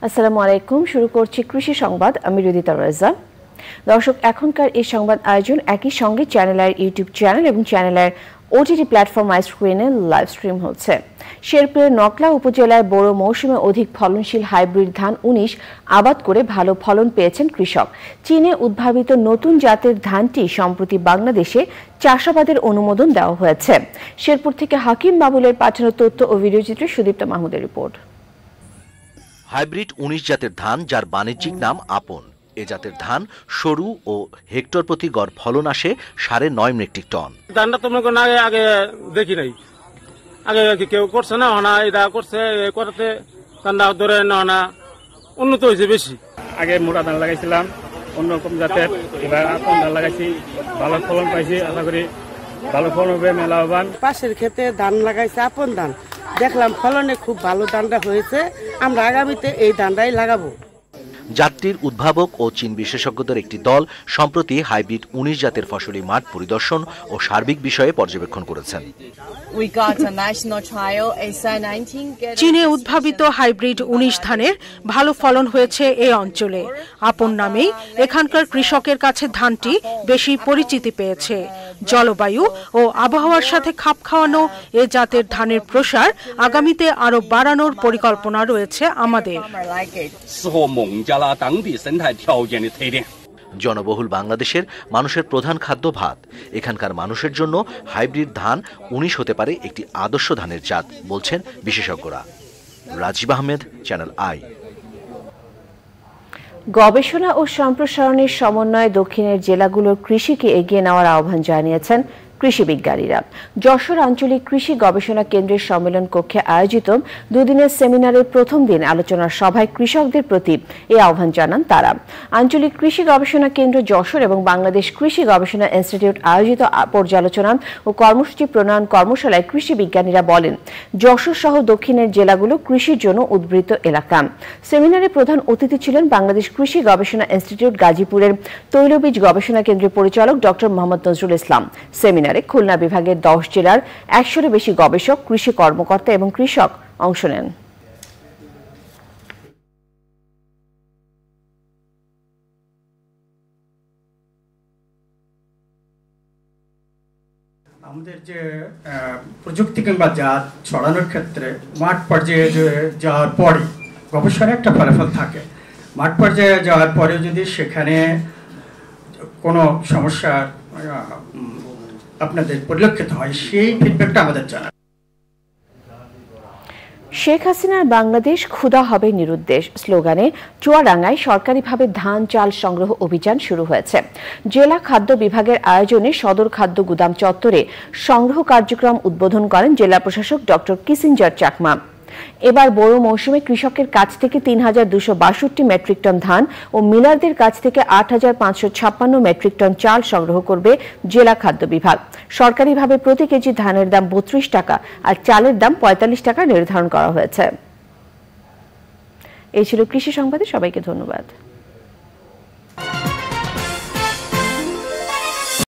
আসসালামু আলাইকুম, শুরু করছি কৃষি সংবাদ। আমি রুদিতা রাজা। দর্শক, এখনকার এই সংবাদ আয়োজন একই সঙ্গে চ্যানেলের ইউটিউব চ্যানেল এবং চ্যানেলের ওটিটি প্ল্যাটফর্ম স্ক্রিনে লাইভ স্ট্রিম হচ্ছে। শেরপুরের নকলা উপজেলায় বড় মৌসুমে অধিক ফলনশীল হাইব্রিড ধান ১৯ আবাদ করে ভালো ফলন পেয়েছেন কৃষক। চীনে উদ্ভাবিত নতুন জাতের ধানটি সম্প্রতি বাংলাদেশে চাষাবাদের অনুমোদন দেওয়া হয়েছে। শেরপুর থেকে হাকিম বাবুলের পাঠানো তথ্য ও ভিডিওচিত্রে সুদীপ্ত মাহমুদের রিপোর্ট। হাইব্রিড ১৯ জাতের ধান, যার বাণিজ্যিক নাম আপন। এ জাতের ধান সরু ও হেক্টর প্রতি গড় ফলন আসে ৯.৫ মেট্রিক টন। ধানটা তো আগে দেখি নাই, আগে কেউ করছে না, এটা করছে, করতে ধানটা ধরে না উন্নত হয়েছে বেশি। আগে মোটা ধান লাগাইছিলাম অন্যরকম জাতের, এবার আপন ধান লাগাইছি, ভালো ফলন পাইছি। আশা করি ভালো ফলন হবে, মেলাবান। পাশের ক্ষেতে ধান লাগাইছে আপন ধান, দেখলাম ফলনে খুব ভালো ধানটা হয়েছে। আমরা আগামীতে এই ধানটাই লাগাবো। জাতটির উদ্ভাবক ও চীন বিশেষজ্ঞদের একটি দল সম্প্রতি হাইব্রিড ১৯ জাতের ফসলি মাঠ পরিদর্শন ও সার্বিক বিষয়ে পর্যবেক্ষণ করেছেন। চীনে উদ্ভাবিত হাইব্রিড ১৯ ধানের ভালো ফলন হয়েছে এই অঞ্চলে। আপন নামেই এখানকার কৃষকের কাছে ধানটি বেশি পরিচিতি পেয়েছে। জলবায়ু ও আবহাওয়ার সাথে খাপ খাওয়ানো এ জাতের ধানের প্রসার আগামীতে আরো বাড়ানোর পরিকল্পনা রয়েছে আমাদের। জনবহুল বাংলাদেশের মানুষের প্রধান খাদ্য ভাত। এখানকার মানুষের জন্য হাইব্রিড ধান ১৯ হতে পারে একটি আদর্শ ধানের জাত, বলছেন বিশেষজ্ঞরা। Rajib Ahmed, Channel I. গবেষণা ও সম্প্রসারণের সমন্বয়ে দক্ষিণের জেলাগুলোর কৃষিকে এগিয়ে নেওয়ার আহ্বান জানিয়েছেন কৃষি বিজ্ঞানীরা। যশোর আঞ্চলিক কৃষি গবেষণা কেন্দ্রের সম্মেলন কক্ষে আয়োজিত দুদিনের সেমিনারের প্রথম দিন আলোচনার সভায় কৃষকদের প্রতি এই আহ্বান জানান তারা। আঞ্চলিক কৃষি গবেষণা কেন্দ্র যশোর এবং বাংলাদেশ কৃষি গবেষণা ইনস্টিটিউট আয়োজিত পর্যালোচনা ও কর্মসূচি প্রণয়ন কর্মশালায় কৃষি বিজ্ঞানীরা বলেন, যশোর সহ দক্ষিণের জেলাগুলো কৃষির জন্য উদ্বৃত্ত এলাকা। সেমিনারে প্রধান অতিথি ছিলেন বাংলাদেশ কৃষি গবেষণা ইনস্টিটিউট গাজীপুরের তৈলবীজ গবেষণা কেন্দ্রের পরিচালক ডক্টর মোহাম্মদ নজরুল ইসলাম। সেমিনারে খুলনা বিভাগের ১০ জেলার ১০০-এর বেশি গবেষক, কৃষি কর্মকর্তা এবং কৃষক অংশ নেন। আমাদের যে প্রযুক্তি কিংবা জাত ছড়ানোর ক্ষেত্রে মাঠ পর্যায়ে যাওয়ার পরে গবেষণার একটা ফলাফল থাকে। মাঠ পর্যায়ে যাওয়ার পরে যদি সেখানে কোনো সমস্যা আপনাদের পরিলক্ষিত হয়, সেই ফিডব্যাকটা আমাদের জানান। শেখ হাসিনার বাংলাদেশ ক্ষুধা হবে নিরুদ্দেশ স্লোগানে চুয়াডাঙ্গায় সরকারিভাবে ধান চাল সংগ্রহ অভিযান শুরু হয়েছে। জেলা খাদ্য বিভাগের আয়োজনে সদর খাদ্য গুদাম চত্বরে সংগ্রহ কার্যক্রম উদ্বোধন করেন জেলা প্রশাসক ডক্টর কিসিঞ্জার চাকমা। এবার বড় মৌসুমে কৃষকের কাছ থেকে ৩,২৬২ মেট্রিক টন ধান ও মিলারদের কাছ থেকে ৮,৫৫৬ মেট্রিক টন চাল সংগ্রহ করবে জেলা খাদ্য বিভাগ। সরকারিভাবে প্রতি কেজি ধানের দাম ৩২ টাকা আর চালের দাম ৪৫ টাকা নির্ধারণ করা হয়েছে। এই ছিল কৃষি সংবাদে, সবাইকে ধন্যবাদ।